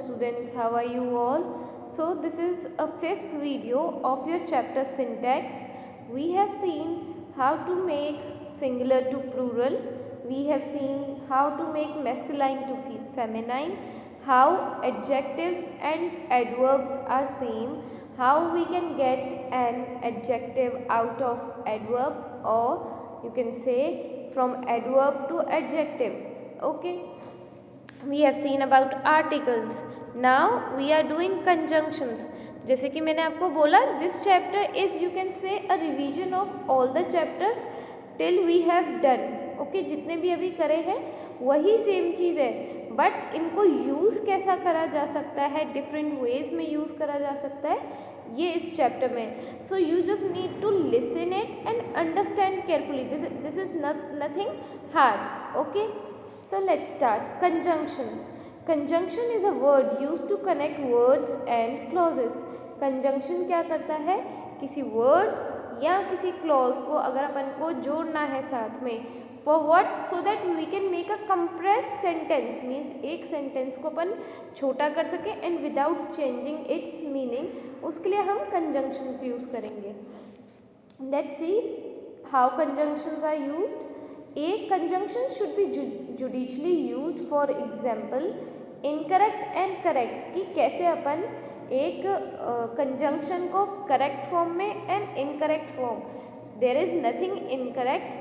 students, how are you all? So this is a fifth video of your chapter syntax. We have seen how to make singular to plural, we have seen how to make masculine to feminine, how adjectives and adverbs are same, how we can get an adjective out of adverb, or you can say from adverb to adjective. Okay, we have seen about articles. Now we are doing conjunctions. जैसे कि मैंने आपको बोला, this chapter is you can say a revision of all the chapters till we have done. Okay, जितने भी अभी करे हैं वही सेम चीज़ है, बट इनको यूज़ कैसा करा जा सकता है, डिफरेंट वेज में यूज़ करा जा सकता है, ये इस चैप्टर में. So you just need to listen it and understand carefully. This is nothing hard. Okay, so let's start. Conjunctions. Conjunction is a word used to connect words and clauses. Conjunction क्या करता है, किसी word या किसी clause को अगर अपन को जोड़ना है साथ में, for what, so that we can make a compressed sentence, means एक sentence को अपन छोटा कर सकें and without changing its meaning, उसके लिए हम conjunctions use करेंगे. Let's see how conjunctions are used. A conjunction should be judicially used. For example, incorrect and correct, कि कैसे अपन एक कंजंक्शन को करेक्ट फॉर्म में and incorrect form, there is nothing incorrect,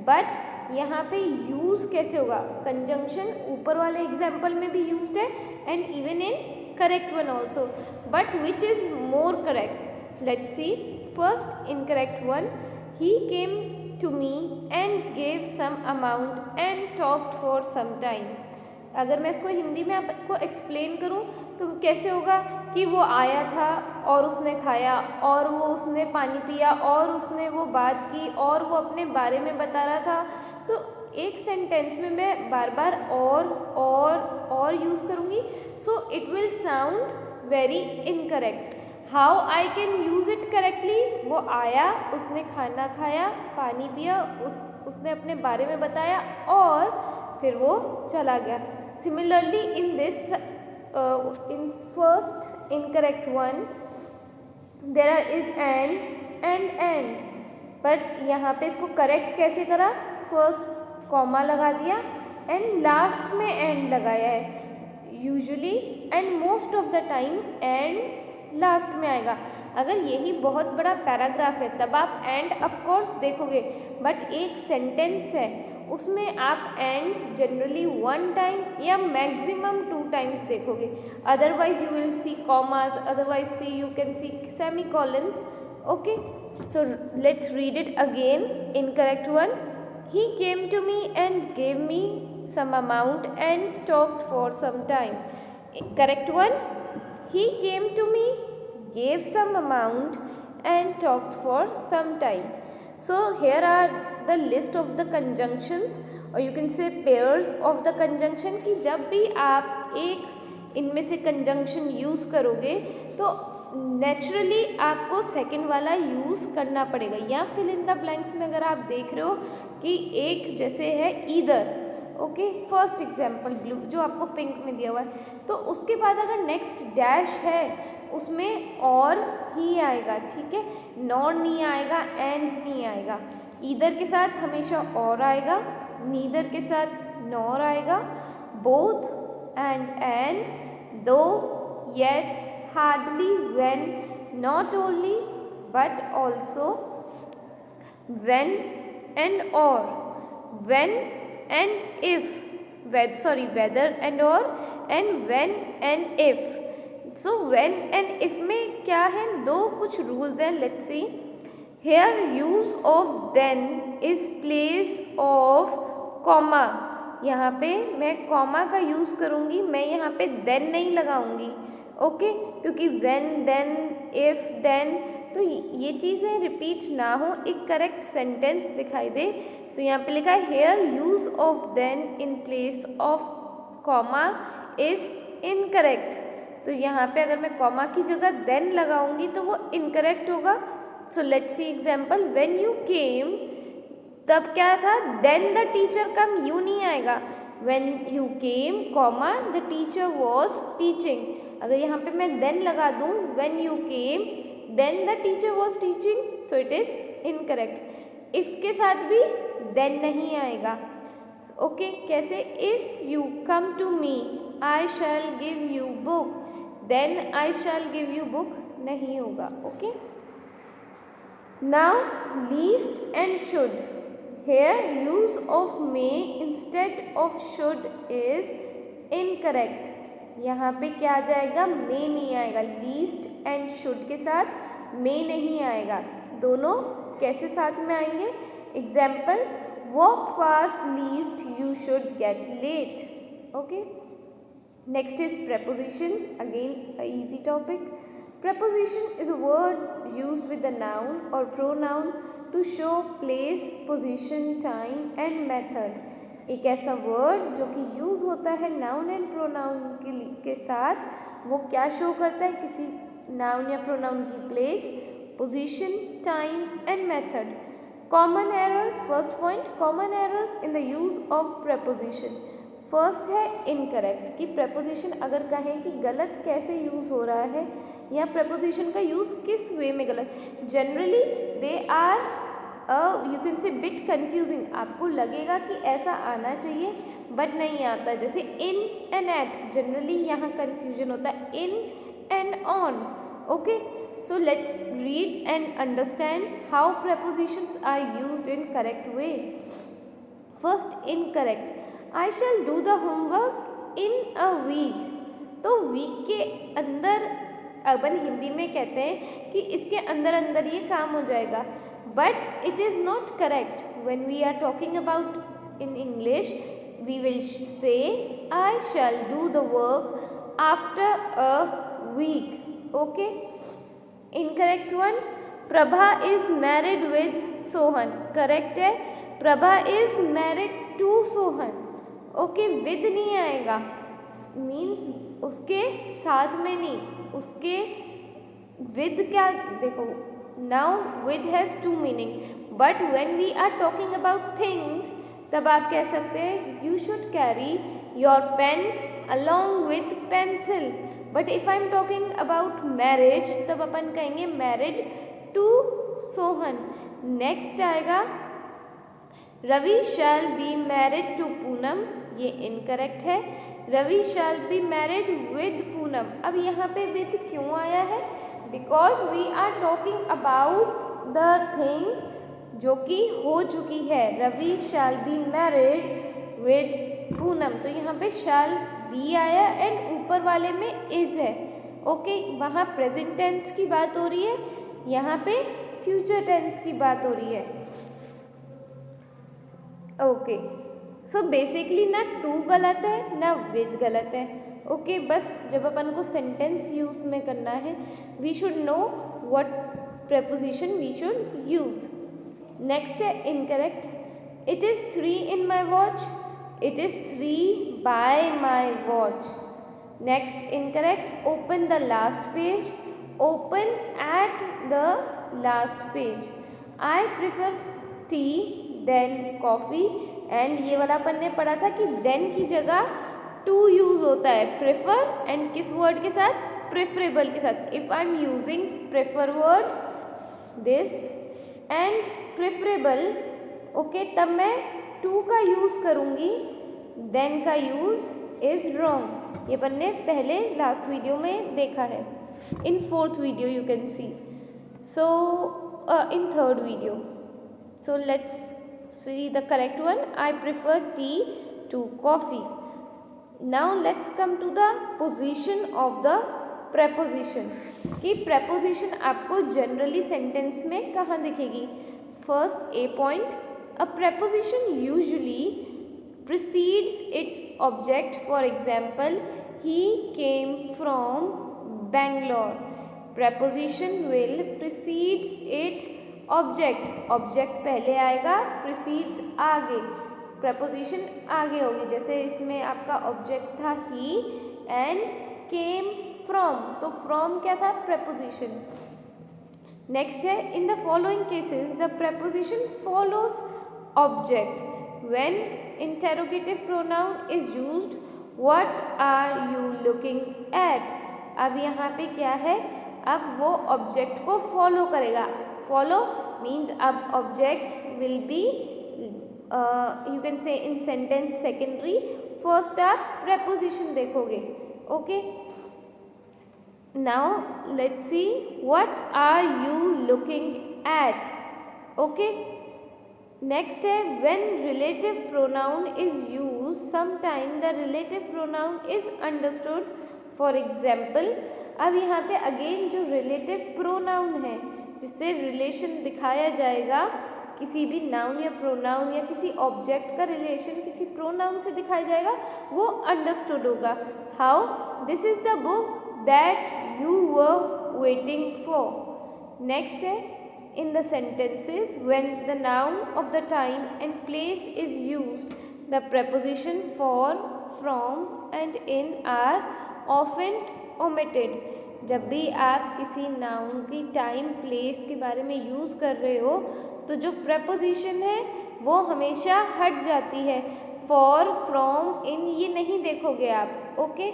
but यहाँ पे यूज़ कैसे होगा. कंजंक्शन ऊपर वाले एग्जाम्पल में भी यूज्ड है and even in correct one also, but which is more correct. Let's see. First incorrect one, he came to me and gave some amount and talked for some time. अगर मैं इसको हिंदी में आपको explain करूँ तो कैसे होगा कि वो आया था और उसने खाया और वो उसने पानी पिया और उसने वो बात की और वो अपने बारे में बता रहा था. तो एक सेंटेंस में मैं बार बार और यूज़ करूँगी, so it will sound very incorrect. How I can use it correctly, वो आया, उसने खाना खाया, पानी पिया, उसने अपने बारे में बताया और फिर वो चला गया. Similarly in this, in first incorrect one there is and, but यहाँ पे इसको करेक्ट कैसे करा, फर्स्ट कॉमा लगा दिया एंड लास्ट में एंड लगाया है usually, and most of the time and last में आएगा. अगर यही बहुत बड़ा पैराग्राफ है तब आप एंड ऑफ कोर्स देखोगे, बट एक सेंटेंस है उसमें आप एंड जनरली वन टाइम या मैक्सिमम 2 टाइम्स देखोगे. Otherwise you will see commas, otherwise see you can see semicolons. Okay, so let's read it again. Incorrect one, he came to me and gave me some amount and talked for some time. Correct one, he came to me, gave some amount and talked for some time. So here are the list of the conjunctions, or you can say pairs of the conjunction, कि जब भी आप एक इनमें से conjunction use करोगे तो naturally आपको सेकेंड वाला यूज़ करना पड़ेगा. या फिल इन द ब्लैंक्स में अगर आप देख रहे हो कि एक जैसे है either, okay, first example blue जो आपको पिंक में दिया हुआ है, तो उसके बाद अगर नेक्स्ट डैश है उसमें और ही आएगा. ठीक है, नॉर नहीं आएगा, एंड नहीं आएगा. ईदर के साथ हमेशा और आएगा, नीदर के साथ नॉर आएगा, बोथ एंड, दो, yet, hardly, when, not only but also, when and और, when and if, whether and or, and when and if. so when and if में क्या है, दो कुछ रूल्स हैं. Let's see. here use of then is place of comma. यहाँ पे मैं कॉमा का यूज़ करूँगी, मैं यहाँ पे then नहीं लगाऊँगी. ओके, क्योंकि when, then, if, then, तो ये चीज़ें रिपीट ना हो, एक करेक्ट सेंटेंस दिखाई दे. तो यहाँ पे लिखा है here use of then in place of comma is incorrect. तो यहाँ पे अगर मैं कॉमा की जगह देन लगाऊंगी तो वो इनकरेक्ट होगा. So let's see example. When you came, तब क्या था, then the teacher come, you नहीं आएगा. when you came, comma, the teacher was teaching. अगर यहाँ पे मैं then लगा दूँ when you came, then the teacher was teaching, so it is incorrect. if के साथ भी then नहीं आएगा. ओके कैसे? if you come to me, I shall give you book, then I shall give you book नहीं होगा. Okay now least and should. Here use of may instead of should is incorrect. यहाँ पे क्या आ जाएगा? may नहीं आएगा. least and should के साथ may नहीं आएगा. दोनों कैसे साथ में आएंगे? Example, walk fast least you should get late. okay next is preposition. again a easy topic. Preposition is a word used with the noun or pronoun to show place, position, time and method. एक ऐसा word जो कि use होता है noun and pronoun के साथ, वो क्या शो करता है? किसी नाउन या प्रोनाउन की place, position, time and method. Common errors. First point, common errors in the use of preposition. First है इनकरेक्ट, कि preposition अगर कहें कि गलत कैसे यूज़ हो रहा है या preposition का यूज़ किस वे में गलत. Generally they are you can say bit confusing. आपको लगेगा कि ऐसा आना चाहिए बट नहीं आता. जैसे इन एंड एट, जनरली यहाँ कन्फ्यूजन होता है. In and on. Okay so let's read and understand how prepositions are used in correct way. First incorrect. I shall do the homework in a week. तो week के अंदर अपन हिंदी में कहते हैं कि इसके अंदर अंदर ये काम हो जाएगा, but it is not correct. When we are talking about in English we will say I shall do the work after a week. Okay incorrect one. Prabha is married with Sohan. Correct है, Prabha is married to Sohan. Okay with नहीं आएगा, means उसके साथ में नहीं, उसके with. क्या देखो, now with has two meaning, but when we are talking about things तब आप कह सकते हैं you should carry your pen along with pencil. But if I am talking about marriage तब अपन कहेंगे मैरिड टू सोहन. नेक्स्ट आएगा Ravi shall be married to Poonam. ये इनकरेक्ट है. Ravi shall be married with Poonam. अब यहाँ पे विद क्यों आया है? Because we are talking about the thing जो कि हो चुकी है. Ravi shall be married with Poonam, तो यहाँ पे शैल बी आया एंड ऊपर वाले में इज है. ओके वहाँ प्रेजेंट टेंस की बात हो रही है, यहाँ पे फ्यूचर टेंस की बात हो रही है. ओके सो बेसिकली ना टू गलत है ना विद गलत है. ओके बस जब अपन को सेंटेंस यूज में करना है we should know what preposition we should use. Next है incorrect. It is 3 in my watch. It is 3 by my watch. Next incorrect. Open the last page. Open at the last page. I prefer tea than coffee. And ये वाला अपन ने पढ़ा था कि then की जगह to use होता है प्रेफर एंड किस वर्ड के साथ? प्रेफरेबल के साथ. If I am using prefer word this and preferable, okay तब मैं टू का यूज़ करूँगी, देन का यूज़ इज़ रॉन्ग. ये अपन ने पहले लास्ट वीडियो में देखा है. In fourth video you can C. So in third video. So let's see the correct one. I prefer tea to coffee. Now let's come to the position of the preposition. कि preposition आपको generally sentence में कहाँ दिखेगी? First A point. A preposition usually precedes its object. For example, he came from Bangalore. Preposition will precedes its object. Object पहले आएगा, precedes आगे, preposition आगे होगी. जैसे इसमें आपका ऑब्जेक्ट था ही एंड केम फ्रॉम, तो फ्रॉम क्या था? प्रपोजिशन. नेक्स्ट है in the following cases the preposition follows object. When interrogative pronoun is used, what are you looking at. अब यहाँ पे क्या है, अब वो ऑब्जेक्ट को फॉलो करेगा। फॉलो मीन्स अब object will be you can say in sentence secondary, first आप प्रेपोजिशन देखोगे। Okay, now let's see what are you looking at. Okay, next है when relative pronoun is use, sometime the relative pronoun is understood. For example, अब यहाँ पे again जो relative pronoun है जिससे relation दिखाया जाएगा, किसी भी नाउन या प्रोनाउन या किसी ऑब्जेक्ट का रिलेशन किसी प्रोनाउन से दिखाया जाएगा, वो अंडरस्टूड होगा। How, this is the book that you were waiting for. Next है in the sentences when the noun of the time and place is used, the preposition for, from and in are often omitted। जब भी आप किसी noun की time place के बारे में use कर रहे हो तो जो preposition है वो हमेशा हट जाती है। फॉर, फ्रॉम, इन ये नहीं देखोगे आप। ओके,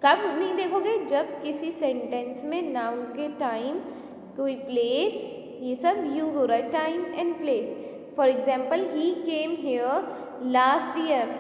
कब नहीं देखोगे, जब किसी सेंटेंस में नाउन के टाइम, कोई प्लेस, ये सब यूज हो रहा है, time and place. For example, he came here last year.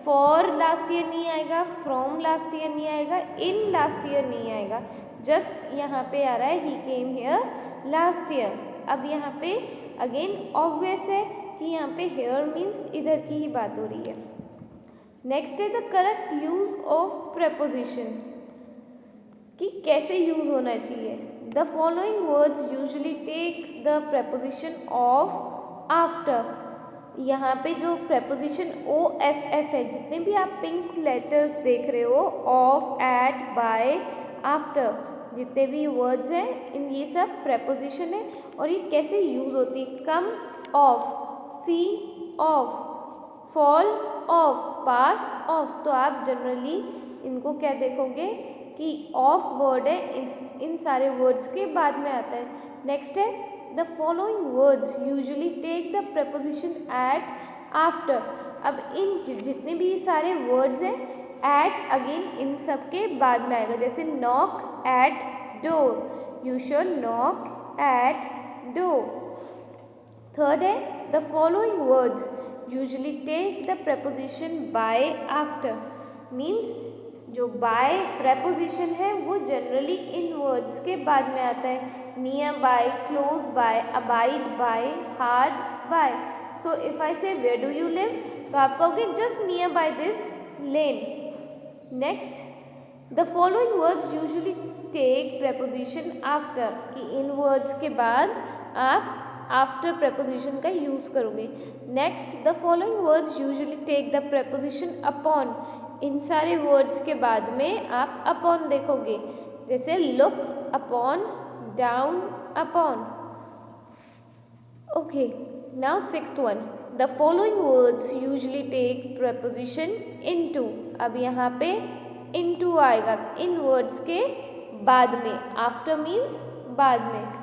For last year नहीं आएगा, फ्रॉम लास्ट ईयर नहीं आएगा, इन लास्ट ईयर नहीं आएगा, जस्ट यहाँ पे आ रहा है ही केम हेयर लास्ट ईयर। अब यहाँ पे अगेन ऑब्वियस है कि यहाँ पे हेयर मीन्स इधर की ही बात हो रही है। नेक्स्ट है the correct use of preposition, कि कैसे यूज होना चाहिए। The following words usually take the preposition of, after. यहाँ पे जो प्रेपोजिशन ओ एफ एफ है, जितने भी आप पिंक लेटर्स देख रहे हो, ऑफ, एट, बाय, आफ्टर, जितने भी वर्ड्स हैं, इन ये सब प्रेपोजिशन है। और ये कैसे यूज होती है, come off, see off, fall off, pass off. तो आप जनरली इनको क्या देखोगे कि ऑफ वर्ड है, इन सारे वर्ड्स के बाद में आता है। नेक्स्ट है the following words usually take the preposition at, after. अब इन जितने भी सारे वर्ड्स हैं, एट अगेन इन सब के बाद में आएगा। जैसे knock at door, you should knock at door. Third है the following words usually take the preposition by, after. Means जो बाय प्रेपोजिशन है वो जनरली इन वर्ड्स के बाद में आता है। Near by, close by, abide by, hard by. So if I say where do you live, तो आप कहोगे just near by this lane. Next, the following words usually take preposition after, कि इन वर्ड्स के बाद आप आफ्टर प्रेपोजिशन का use करोगे। Next, the following words usually take the preposition upon, इन सारे वर्ड्स के बाद में आप अपॉन देखोगे। जैसे look upon, down upon. Okay, now sixth one, the following words usually take preposition into. अब यहाँ पे इनटू आएगा इन वर्ड्स के बाद में, आफ्टर मीन्स बाद में।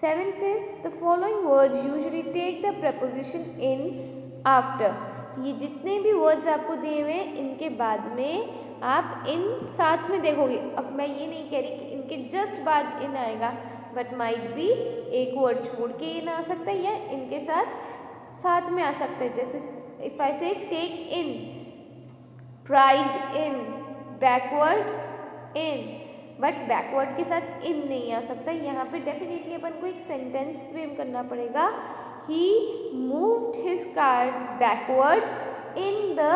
Seventh is the following words usually take the preposition in, after. ये जितने भी वर्ड्स आपको दिए हुए हैं, इनके बाद में आप इन साथ में देखोगे। अब मैं ये नहीं कह रही कि इनके जस्ट बाद इन आएगा, बट माइट बी एक वर्ड छोड़ के इन आ सकता है या इनके साथ में आ सकता है। जैसे if I say take in, pride in, backward in, but backward के साथ इन नहीं आ सकता। यहाँ पे डेफिनेटली अपन को एक सेंटेंस फ्रेम करना पड़ेगा। He moved his car backward in the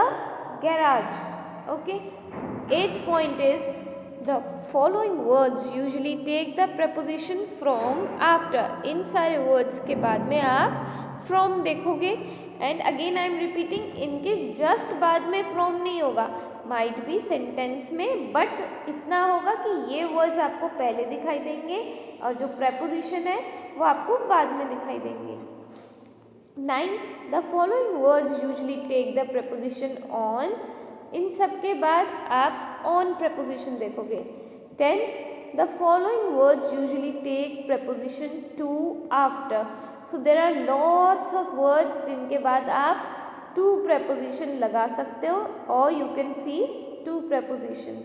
garage. Okay. Eighth point is the following words usually take the preposition from, after. इन सारे words के बाद में आप from देखोगे। And again I am repeating, इनके जस्ट बाद में from नहीं होगा, माइट बी सेंटेंस में, बट इतना होगा कि ये वर्ड्स आपको पहले दिखाई देंगे और जो preposition है वो आपको बाद में दिखाई देंगे। Ninth, the following words usually take the preposition on, इन सब के बाद आप ऑन प्रेपोजिशन देखोगे। Tenth, the following words usually take preposition to, after. So there are lots of words जिनके बाद आप टू preposition लगा सकते हो और you can see two preposition.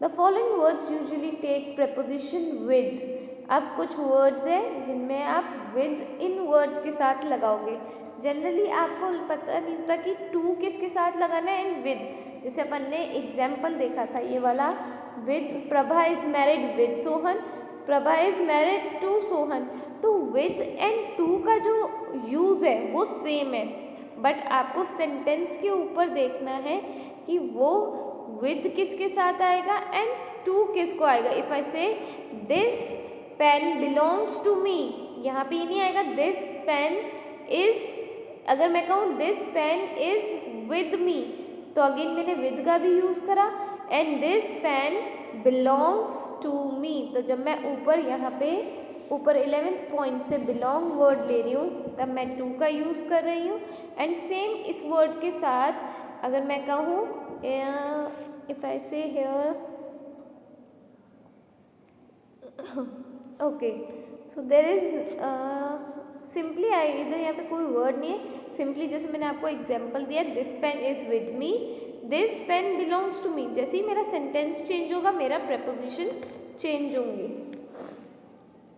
The following words usually take preposition with. अब कुछ words हैं जिनमें आप with इन words के साथ लगाओगे. जनरली आपको पता नहीं होता कि to किसके साथ लगाना है and with. जैसे अपन ने एग्जाम्पल देखा था ये वाला with Prabha is married with Sohan, Prabha is married to Sohan. तो with एंड to का जो यूज़ है वो सेम है, बट आपको सेंटेंस के ऊपर देखना है कि वो with किसके साथ आएगा एंड to किसको आएगा. If I say this pen belongs to me, यहाँ पे ही नहीं आएगा दिस पेन इज. अगर मैं कहूँ this pen is with me तो अगेन मैंने विद का भी यूज़ करा. And this pen belongs to me, तो जब मैं ऊपर यहाँ पे ऊपर 11th पॉइंट से बिलोंग वर्ड ले रही हूँ तब मैं टू का यूज़ कर रही हूँ. एंड सेम इस वर्ड के साथ अगर मैं कहूँ इफ आई से here okay so there is simply I इधर यहाँ पे कोई वर्ड नहीं है. सिंपली जैसे मैंने आपको एग्जाम्पल दिया this pen is with me, this pen belongs to me. जैसे ही मेरा सेंटेंस चेंज होगा मेरा preposition चेंज होंगे.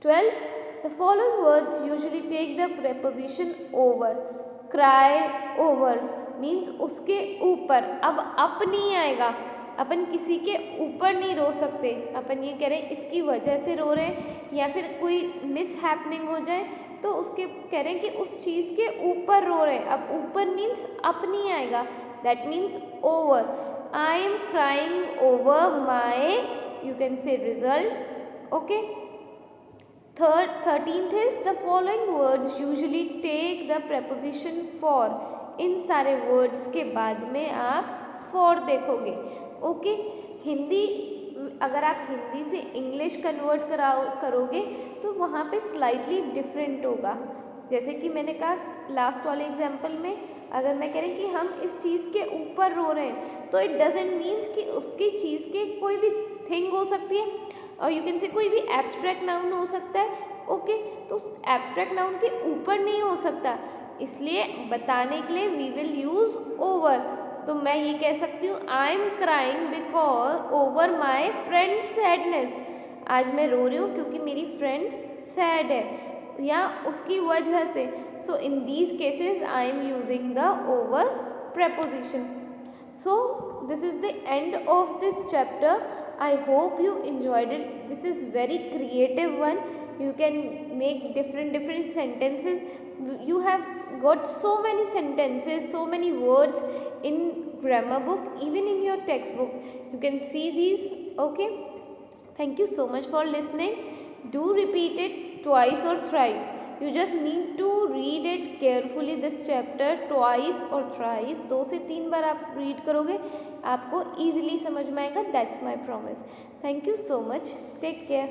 12th, the following words usually take the preposition over. Cry over means उसके ऊपर. अब up नहीं आएगा, अपन किसी के ऊपर नहीं रो सकते. अपन ये कह रहे हैं इसकी वजह से रो रहे हैं या फिर कोई मिस हैपनिंग हो जाए तो उसके कह रहे हैं कि उस चीज़ के ऊपर रो रहे हैं. अब ऊपर मीन्स अप नहीं आएगा, that means over. I am crying over my you can से result. Okay. 13th is the following words usually take the preposition for. इन सारे words के बाद में आप for देखोगे. ओके. हिंदी अगर आप हिंदी से इंग्लिश कन्वर्ट करोगे तो वहाँ पे स्लाइटली डिफरेंट होगा. जैसे कि मैंने कहा लास्ट वाले एग्जाम्पल में अगर मैं कह रही कि हम इस चीज़ के ऊपर रो रहे हैं तो इट डजेंट मीन्स कि उसकी चीज़ के कोई भी थिंग हो सकती है और यू कैन से कोई भी एब्स्ट्रैक्ट नाउन हो सकता है. ओके. तो एब्स्ट्रैक्ट नाउन के ऊपर नहीं हो सकता, इसलिए बताने के लिए वी विल यूज़ ओवर. तो मैं ये कह सकती हूँ I am crying because over my friend sadness. आज मैं रो रही हूँ क्योंकि मेरी फ्रेंड सैड है या उसकी वजह से. So in these cases I am using the over preposition. So this is the end of this chapter. I hope you enjoyed it. This is very creative one. You can make different sentences. You have got so many sentences, so many words in grammar book, even in your textbook. You can see these. Okay. Thank you so much for listening. Do repeat it twice or thrice. You just need to read it carefully this chapter twice or thrice. 2 से 3 बार आप read करोगे आपको easily समझ में आएगा. That's my promise. Thank you so much. Take care.